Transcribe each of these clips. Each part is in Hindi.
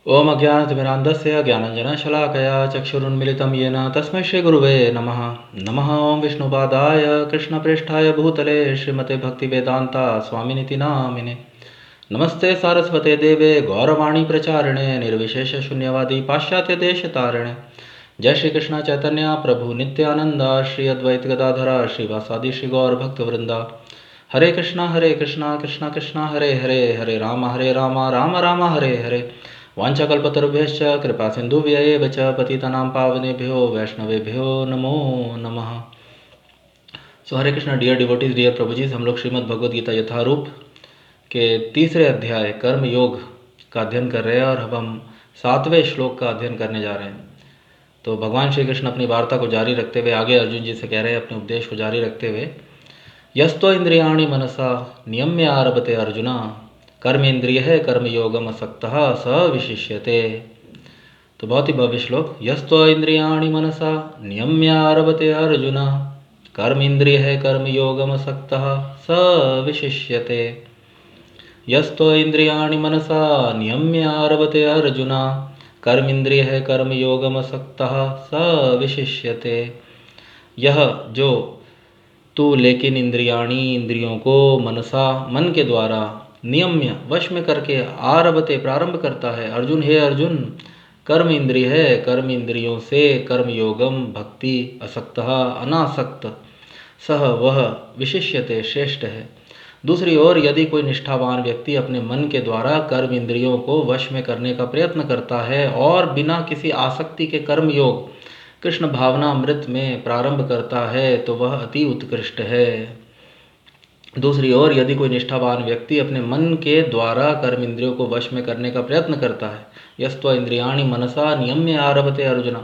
ओम अज्ञानतिमिरान्धस्य ज्ञानञ्जनशलाकया चक्षुरुन्मिलितं येन तस्मै श्रीगुरुवे नमः। नमः ओं विष्णुपादाय कृष्णप्रेष्ठाय भूतले श्रीमते भक्तिवेदान्ता स्वामिनिति नामिने। नमस्ते सारस्वते देवे गौरवाणी प्रचारिणे निर्विशेषशून्यवादी पाश्चात्यदेशतारिणे। जय श्री कृष्ण चैतन्य प्रभु नित्यानंद श्री अद्वैत गदाधरा श्रीवासादि श्री गौर भक्तवृंदा। हरे कृष्णा कृष्णा कृष्णा हरे हरे, हरे राम राम राम हरे हरे। वाञ्छाकल्पतरुभ्यश्च कृपा सिन्धुभ्यैव च पतितानां पावनेभ्यो वैष्णवेभ्यो नमो नमः। सो हरे कृष्णा डियर डिवोटीज, डियर प्रभु जी, हम लोग श्रीमद् भगवद गीता यथारूप के तीसरे अध्याय कर्म योग का अध्ययन कर रहे हैं और अब हम 7वें श्लोक का अध्ययन करने जा रहे हैं। तो भगवान श्री कृष्ण अपनी वार्ता को जारी रखते हुए आगे अर्जुन जी से कह रहे हैं, अपने उपदेश को जारी रखते हुए, यस्तो इंद्रियाणि मनसा नियम्य आरभते अर्जुना कर्मेंद्रिय है कर्मयोगम असक्तः स विशिष्यते। तो बहुत ही भव्य श्लोक। यस्तो इंद्रियाणि मनसा नियम्य आरभते अर्जुन कर्मेंद्रिय है कर्मयोगम असक्तः स विशिष्यते। यस्तो इंद्रियाणि मनसा नियम्य आरभते अर्जुन कर्मेंद्रिय है कर्मयोगम असक्तः स विशिष्यते। यह जो तू लेकिन इंद्रियाणी इंद्रियों को मनसा मन के द्वारा नियम्य वश में करके आरभते प्रारंभ करता है। अर्जुन, हे अर्जुन, कर्म इंद्रिय है, कर्म इंद्रियों से कर्मयोगम भक्ति असक्तः अनासक्त सह वह विशिष्यते श्रेष्ठ है। दूसरी ओर यदि कोई निष्ठावान व्यक्ति अपने मन के द्वारा कर्म इंद्रियों को वश में करने का प्रयत्न करता है और बिना किसी आसक्ति के कर्म योग कृष्ण भावना अमृत में प्रारंभ करता है तो वह अति उत्कृष्ट है। दूसरी ओर यदि कोई निष्ठावान व्यक्ति अपने मन के द्वारा कर्म इंद्रियों को वश में करने का प्रयत्न करता है, यस्त्व इंद्रियाणि मनसा नियम्य आरभते अर्जुन,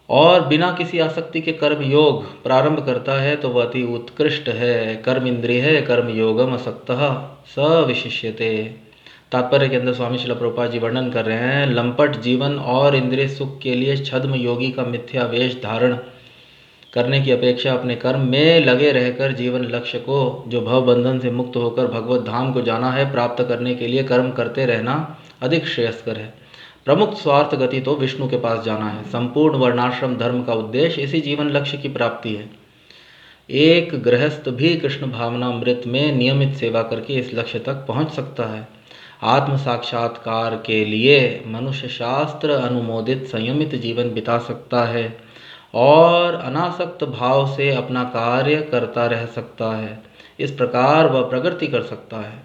और बिना किसी आसक्ति के कर्म योग प्रारंभ करता है तो वह अति उत्कृष्ट है। कर्म इंद्रिय है कर्म योगम असक्तः स विशिष्यते। तात्पर्य के अंदर स्वामी श्रील प्रभुपाद जी वर्णन कर रहे हैं, लंपट जीवन और इंद्रिय सुख के लिए छद्म योगी का मिथ्या वेश धारण करने की अपेक्षा अपने कर्म में लगे रहकर जीवन लक्ष्य को, जो भव बंधन से मुक्त होकर भगवत धाम को जाना है, प्राप्त करने के लिए कर्म करते रहना अधिक श्रेयस्कर है। प्रमुख स्वार्थ गति तो विष्णु के पास जाना है। संपूर्ण वर्णाश्रम धर्म का उद्देश्य इसी जीवन लक्ष्य की प्राप्ति है। एक गृहस्थ भी कृष्ण भावना अमृत में नियमित सेवा करके इस लक्ष्य तक पहुंच सकता है। आत्म साक्षात्कार के लिए मनुष्य शास्त्र अनुमोदित संयमित जीवन बिता सकता है और अनासक्त भाव से अपना कार्य करता रह सकता है। इस प्रकार वह प्रगति कर सकता है।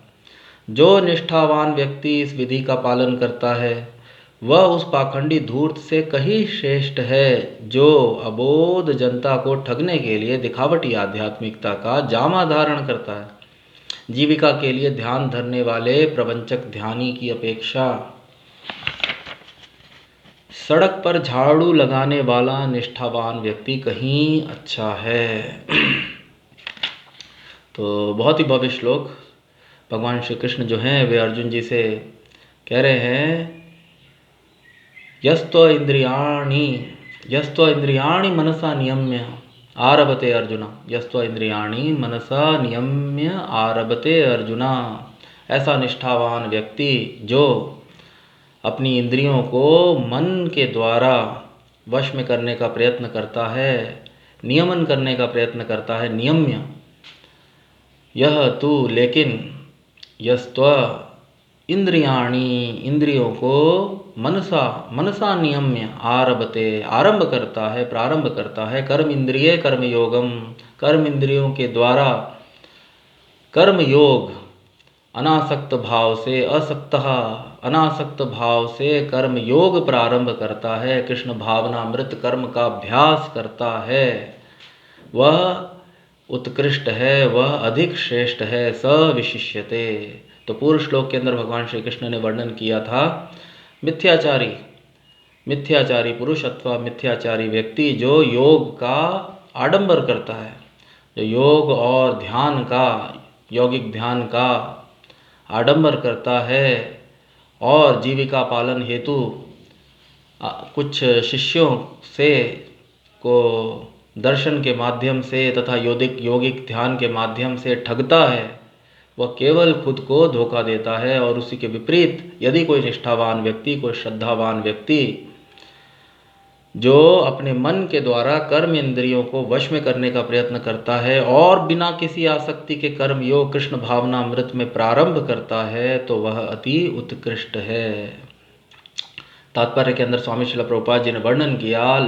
जो निष्ठावान व्यक्ति इस विधि का पालन करता है वह उस पाखंडी धूर्त से कहीं श्रेष्ठ है जो अबोध जनता को ठगने के लिए दिखावटी आध्यात्मिकता का जामा धारण करता है। जीविका के लिए ध्यान धरने वाले प्रवंचक ध्यानी की अपेक्षा सड़क पर झाड़ू लगाने वाला निष्ठावान व्यक्ति कहीं अच्छा है। तो बहुत ही भव्य श्लोक भगवान श्री कृष्ण जो हैं वे अर्जुन जी से कह रहे हैं, यस्त्व इंद्रियाणि मनसा नियम्य आरभते अर्जुन। यस्त्व इंद्रियाणि मनसा नियम्य आरभते अर्जुन। ऐसा निष्ठावान व्यक्ति जो अपनी इंद्रियों को मन के द्वारा वश में करने का प्रयत्न करता है, नियमन करने का प्रयत्न करता है, नियम्य। यह तू लेकिन यस्त्व इंद्रियाणि इंद्रियों को मनसा नियम्य आरभते आरंभ करता है, प्रारंभ करता है, कर्म इंद्रिय कर्म योगम कर्म इंद्रियों के द्वारा कर्म योग अनासक्त भाव से अनासक्त भाव से कर्म योग प्रारंभ करता है, कृष्ण भावना अमृत कर्म का अभ्यास करता है, वह उत्कृष्ट है, वह अधिक श्रेष्ठ है। स विशिष्यते। तो पूर्व श्लोक के अंदर भगवान श्री कृष्ण ने वर्णन किया था मिथ्याचारी पुरुष अथवा मिथ्याचारी व्यक्ति जो योग का आडंबर करता है, जो योग और ध्यान का, यौगिक ध्यान का आडंबर करता है और जीविका पालन हेतु कुछ शिष्यों से को दर्शन के माध्यम से तथा यौगिक ध्यान के माध्यम से ठगता है, वह केवल खुद को धोखा देता है। और उसी के विपरीत यदि कोई निष्ठावान व्यक्ति, कोई श्रद्धावान व्यक्ति जो अपने मन के द्वारा कर्म इंद्रियों को वश में करने का प्रयत्न करता है और बिना किसी आसक्ति के कर्म योग कृष्ण भावना अमृत में प्रारंभ करता है, तो वह अति उत्कृष्ट है। तात्पर्य के अंदर स्वामी श्रील प्रभुपाद जी ने वर्णन किया,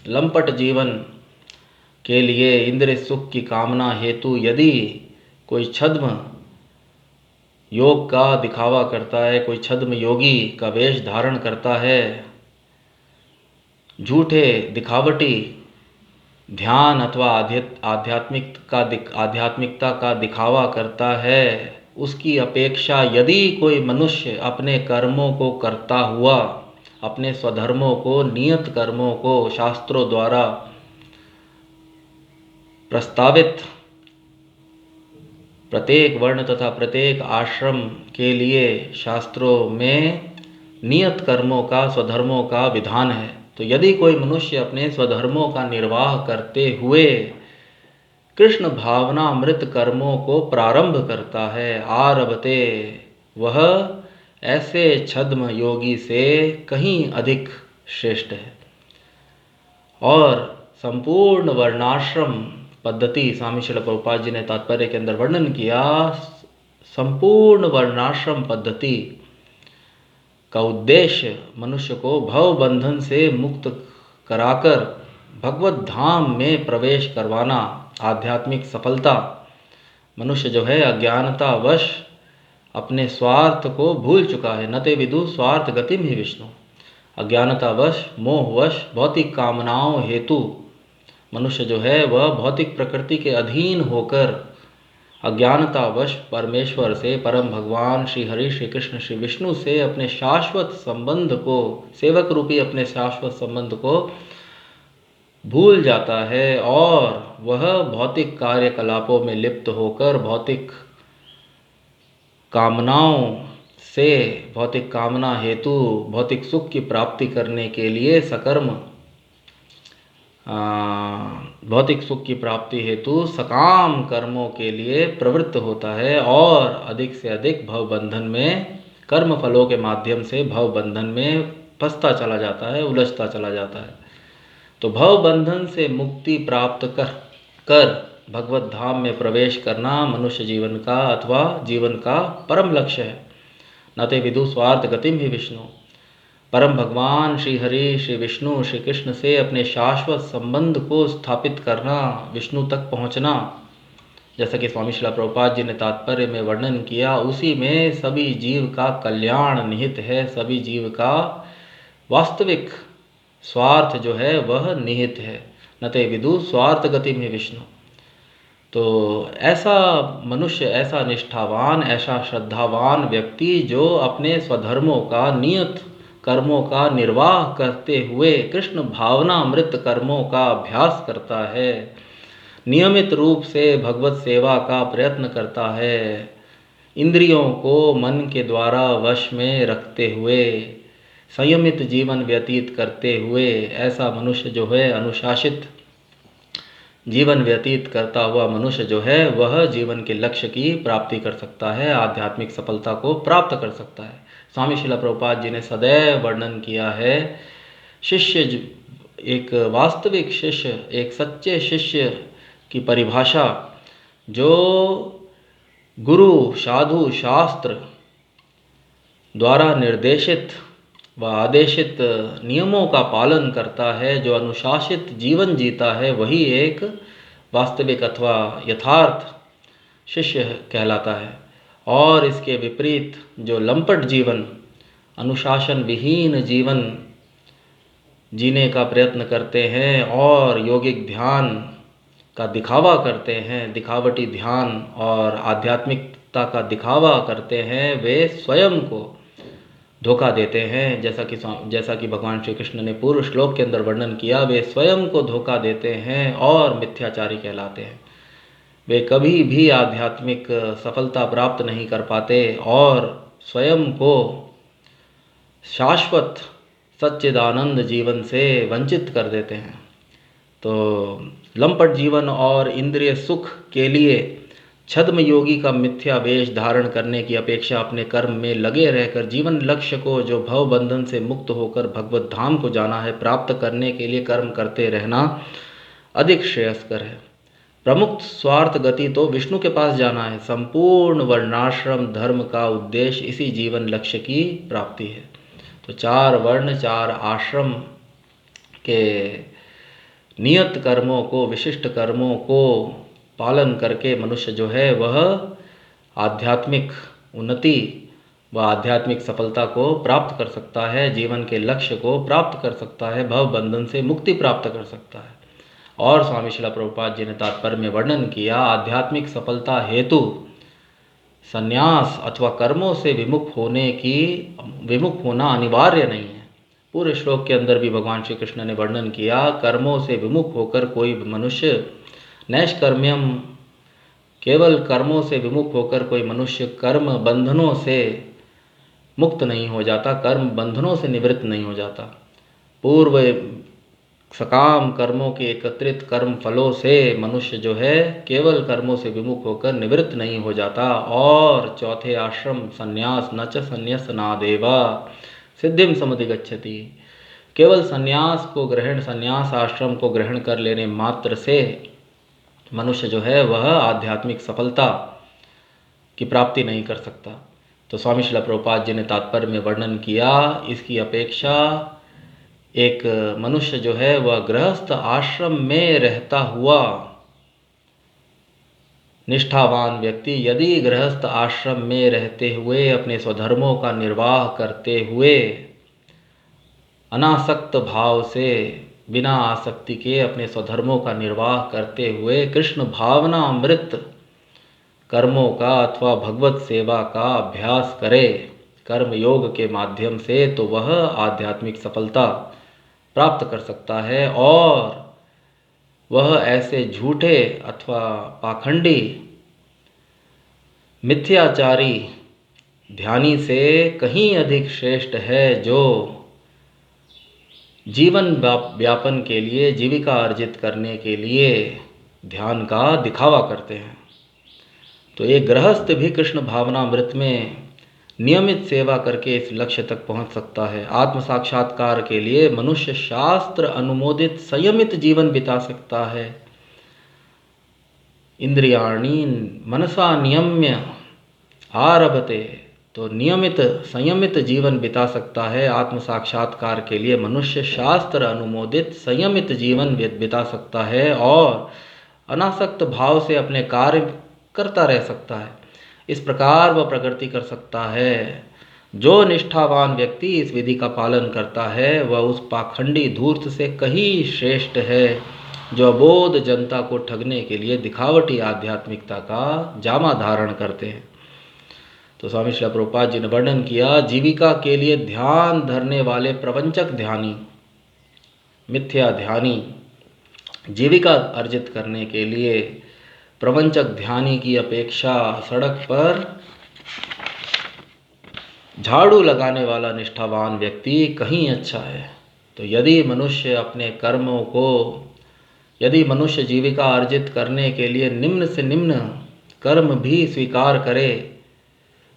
लंपट जीवन के लिए इंद्रिय सुख की कामना हेतु यदि कोई छद्म योग का दिखावा करता है, कोई छद्म योगी का वेश धारण करता है, झूठे दिखावटी ध्यान अथवा आध्यात्मिकता का दिखावा करता है, उसकी अपेक्षा यदि कोई मनुष्य अपने कर्मों को करता हुआ, अपने स्वधर्मों को, नियत कर्मों को शास्त्रों द्वारा प्रस्तावित प्रत्येक वर्ण तथा प्रत्येक आश्रम के लिए शास्त्रों में नियत कर्मों का, स्वधर्मों का विधान है, तो यदि कोई मनुष्य अपने स्वधर्मों का निर्वाह करते हुए कृष्ण भावना अमृत कर्मों को प्रारंभ करता है, आरभते, वह ऐसे छद्म योगी से कहीं अधिक श्रेष्ठ है। और संपूर्ण वर्णाश्रम पद्धति स्वामी श्रील प्रभुपाद जी ने तात्पर्य के अंदर वर्णन किया, संपूर्ण वर्णाश्रम पद्धति का उद्देश्य मनुष्य को भव बंधन से मुक्त कराकर भगवत धाम में प्रवेश करवाना, आध्यात्मिक सफलता। मनुष्य जो है अज्ञानतावश अपने स्वार्थ को भूल चुका है, न ते विदु स्वार्थ गतिम ही विष्णु। अज्ञानतावश, मोहवश, भौतिक कामनाओं हेतु मनुष्य जो है वह भौतिक प्रकृति के अधीन होकर अज्ञानतावश परमेश्वर से, परम भगवान श्री हरि, श्री कृष्ण, श्री विष्णु से अपने शाश्वत संबंध को, सेवक रूपी अपने शाश्वत संबंध को भूल जाता है और वह भौतिक कार्यकलापों में लिप्त होकर भौतिक कामनाओं से, भौतिक कामना हेतु भौतिक सुख की प्राप्ति करने के लिए सकर्म भौतिक सुख की प्राप्ति हेतु सकाम कर्मों के लिए प्रवृत्त होता है और अधिक से अधिक भव बंधन में, कर्म फलों के माध्यम से भव बंधन में फंसता चला जाता है, उलझता चला जाता है। तो भव बंधन से मुक्ति प्राप्त कर भगवत धाम में प्रवेश करना मनुष्य जीवन का अथवा जीवन का परम लक्ष्य है। न ते विदु स्वार्थ गतिम ही विष्णु। परम भगवान श्री हरि, श्री विष्णु, श्री कृष्ण से अपने शाश्वत संबंध को स्थापित करना, विष्णु तक पहुंचना, जैसा कि स्वामी श्रील प्रभुपाद जी ने तात्पर्य में वर्णन किया, उसी में सभी जीव का कल्याण निहित है, सभी जीव का वास्तविक स्वार्थ जो है वह निहित है। न ते विदु स्वार्थ गति में विष्णु। तो ऐसा मनुष्य, ऐसा निष्ठावान, ऐसा श्रद्धावान व्यक्ति जो अपने स्वधर्मों का, नियत कर्मों का निर्वाह करते हुए कृष्ण भावना अमृत कर्मों का अभ्यास करता है, नियमित रूप से भगवत सेवा का प्रयत्न करता है, इंद्रियों को मन के द्वारा वश में रखते हुए संयमित जीवन व्यतीत करते हुए, ऐसा मनुष्य जो है, अनुशासित जीवन व्यतीत करता हुआ मनुष्य जो है वह जीवन के लक्ष्य की प्राप्ति कर सकता है, आध्यात्मिक सफलता को प्राप्त कर सकता है। स्वामी श्रील प्रभुपाद जी ने सदैव वर्णन किया है, शिष्य, एक वास्तविक शिष्य, एक सच्चे शिष्य की परिभाषा जो गुरु, साधु, शास्त्र द्वारा निर्देशित व आदेशित नियमों का पालन करता है, जो अनुशासित जीवन जीता है, वही एक वास्तविक अथवा यथार्थ शिष्य कहलाता है। और इसके विपरीत जो लंपट जीवन, अनुशासन विहीन जीवन जीने का प्रयत्न करते हैं और योगिक ध्यान का दिखावा करते हैं, दिखावटी ध्यान और आध्यात्मिकता का दिखावा करते हैं, वे स्वयं को धोखा देते हैं। जैसा कि भगवान श्री कृष्ण ने पूर्व श्लोक के अंदर वर्णन किया, वे स्वयं को धोखा देते हैं और मिथ्याचारी कहलाते हैं। वे कभी भी आध्यात्मिक सफलता प्राप्त नहीं कर पाते और स्वयं को शाश्वत सच्चिदानंद जीवन से वंचित कर देते हैं। तो लंपट जीवन और इंद्रिय सुख के लिए छद्म योगी का मिथ्या वेश धारण करने की अपेक्षा अपने कर्म में लगे रहकर जीवन लक्ष्य को, जो भव बंधन से मुक्त होकर भगवत धाम को जाना है, प्राप्त करने के लिए कर्म करते रहना अधिक श्रेयस्कर है। प्रमुख स्वार्थ गति तो विष्णु के पास जाना है। संपूर्ण वर्णाश्रम धर्म का उद्देश्य इसी जीवन लक्ष्य की प्राप्ति है। तो 4 वर्ण 4 आश्रम के नियत कर्मों को, विशिष्ट कर्मों को पालन करके मनुष्य जो है वह आध्यात्मिक उन्नति व आध्यात्मिक सफलता को प्राप्त कर सकता है, जीवन के लक्ष्य को प्राप्त कर सकता है, भव बंधन से मुक्ति प्राप्त कर सकता है। और स्वामी श्रील प्रभुपाद जी ने तात्पर्य में वर्णन किया, आध्यात्मिक सफलता हेतु संन्यास अथवा कर्मों से विमुख होना अनिवार्य नहीं है। पूरे श्लोक के अंदर भी भगवान श्री कृष्ण ने वर्णन किया, कर्मों से विमुख होकर कोई मनुष्य नैष्कर्म्यम, केवल कर्मों से विमुख होकर कोई मनुष्य कर्म बंधनों से मुक्त नहीं हो जाता, कर्म बंधनों से निवृत्त नहीं हो जाता। पूर्व सकाम कर्मों के एकत्रित कर्म फलों से मनुष्य जो है केवल कर्मों से विमुख होकर निवृत्त नहीं हो जाता। और चौथे आश्रम संन्यास न च संन्यसनादेवा सिद्धिम समुदिगच्छति, केवल संन्यास आश्रम को ग्रहण कर लेने मात्र से मनुष्य जो है वह आध्यात्मिक सफलता की प्राप्ति नहीं कर सकता। तो स्वामी श्रील प्रभुपाद जी ने तात्पर्य में वर्णन किया, इसकी अपेक्षा एक मनुष्य जो है वह गृहस्थ आश्रम में रहता हुआ निष्ठावान व्यक्ति यदि गृहस्थ आश्रम में रहते हुए अपने स्वधर्मों का निर्वाह करते हुए अनासक्त भाव से, बिना आसक्ति के अपने स्वधर्मों का निर्वाह करते हुए कृष्ण भावना अमृत कर्मों का अथवा भगवत सेवा का अभ्यास करे कर्म योग के माध्यम से, तो वह आध्यात्मिक सफलता प्राप्त कर सकता है। और वह ऐसे झूठे अथवा पाखंडी मिथ्याचारी ध्यानी से कहीं अधिक श्रेष्ठ है, जो जीवन व्यापन के लिए, जीविका अर्जित करने के लिए ध्यान का दिखावा करते हैं। तो एक गृहस्थ भी कृष्ण भावनामृत में नियमित सेवा करके इस लक्ष्य तक पहुंच सकता है। आत्म साक्षात्कार के लिए मनुष्य शास्त्र अनुमोदित संयमित जीवन बिता सकता है। इंद्रियाणी मनसा नियम्य आरभते, तो नियमित संयमित जीवन बिता सकता है। आत्म साक्षात्कार के लिए मनुष्य शास्त्र अनुमोदित संयमित जीवन बिता सकता है और अनासक्त भाव से अपने कार्य करता रह सकता है। इस प्रकार वह प्रगति कर सकता है। जो निष्ठावान व्यक्ति इस विधि का पालन करता है वह उस पाखंडी धूर्त से कहीं श्रेष्ठ है, जो अबोध जनता को ठगने के लिए दिखावटी आध्यात्मिकता का जामा धारण करते हैं। तो स्वामी श्री प्रभुपाद जी ने वर्णन किया, जीविका के लिए ध्यान धरने वाले प्रवंचक ध्यानी, मिथ्या ध्यानी, जीविका अर्जित करने के लिए प्रवंचक ध्यानी की अपेक्षा सड़क पर झाड़ू लगाने वाला निष्ठावान व्यक्ति कहीं अच्छा है। तो यदि मनुष्य जीविका अर्जित करने के लिए निम्न से निम्न कर्म भी स्वीकार करे,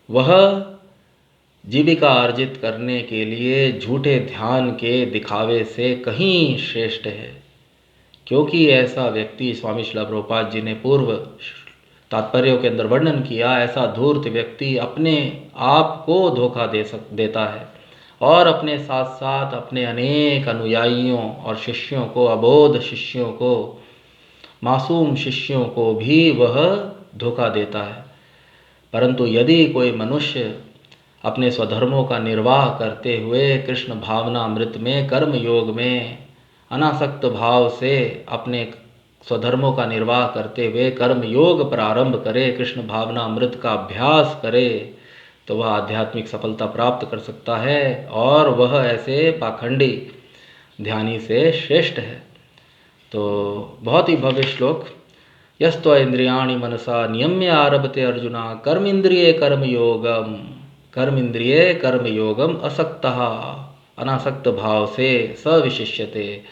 वह जीविका अर्जित करने के लिए झूठे ध्यान के दिखावे से कहीं श्रेष्ठ है। क्योंकि ऐसा व्यक्ति, स्वामी श्रील प्रभुपाद जी ने पूर्व तात्पर्यों के अंदर वर्णन किया, ऐसा धूर्त व्यक्ति अपने आप को धोखा देता है और अपने साथ साथ अपने अनेक अनुयायियों और शिष्यों को, अबोध शिष्यों को, मासूम शिष्यों को भी वह धोखा देता है। परंतु यदि कोई मनुष्य अपने स्वधर्मों का निर्वाह करते हुए कृष्ण भावना अमृत में, कर्म योग में अनासक्त भाव से अपने स्वधर्मों का निर्वाह करते हुए कर्म योग प्रारंभ करे, कृष्ण भावना अमृत का अभ्यास करे, तो वह आध्यात्मिक सफलता प्राप्त कर सकता है और वह ऐसे पाखंडी ध्यानी से श्रेष्ठ है। तो बहुत ही भव्य श्लोक, यस्त्व इंद्रियाणि मनसा नियम्य आरभते अर्जुना कर्मेन्द्रिये कर्मयोगम असक्तः अनासक्त भाव से सविशिष्यते।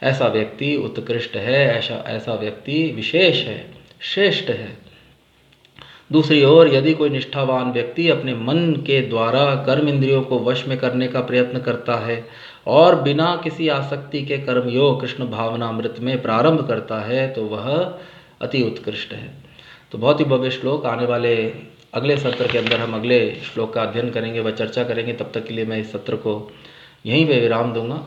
ऐसा व्यक्ति उत्कृष्ट है, ऐसा व्यक्ति विशेष है, श्रेष्ठ है। दूसरी ओर यदि कोई निष्ठावान व्यक्ति अपने मन के द्वारा कर्म इंद्रियों को वश में करने का प्रयत्न करता है और बिना किसी आसक्ति के कर्मयोग कृष्ण भावनामृत में प्रारंभ करता है तो वह अति उत्कृष्ट है। तो बहुत ही भव्य श्लोक, आने वाले अगले सत्र के अंदर हम अगले श्लोक का अध्ययन करेंगे, वह चर्चा करेंगे। तब तक के लिए मैं इस सत्र को यहीं पे विराम दूंगा।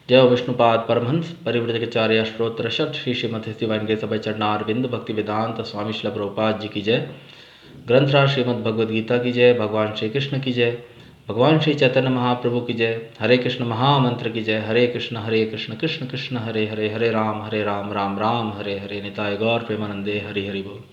जय विष्णुपाद परमहंस परिव्रजकाचार्य श्रोत्र शब्द श्री श्रीमती शिवान के सभा चरणारविंद भक्ति वेदांत स्वामी श्री प्रभुपाद जी की जय। ग्रंथराज श्रीमद् भगवद गीता की जय। भगवान श्री कृष्ण की जय। भगवान श्री चैतन्य महाप्रभु की जय। हरे कृष्ण महामंत्र की जय। हरे कृष्ण कृष्ण कृष्ण हरे हरे, हरे राम राम राम हरे हरे, निताय गौर प्रेमानंदे, हरि हरि बोल।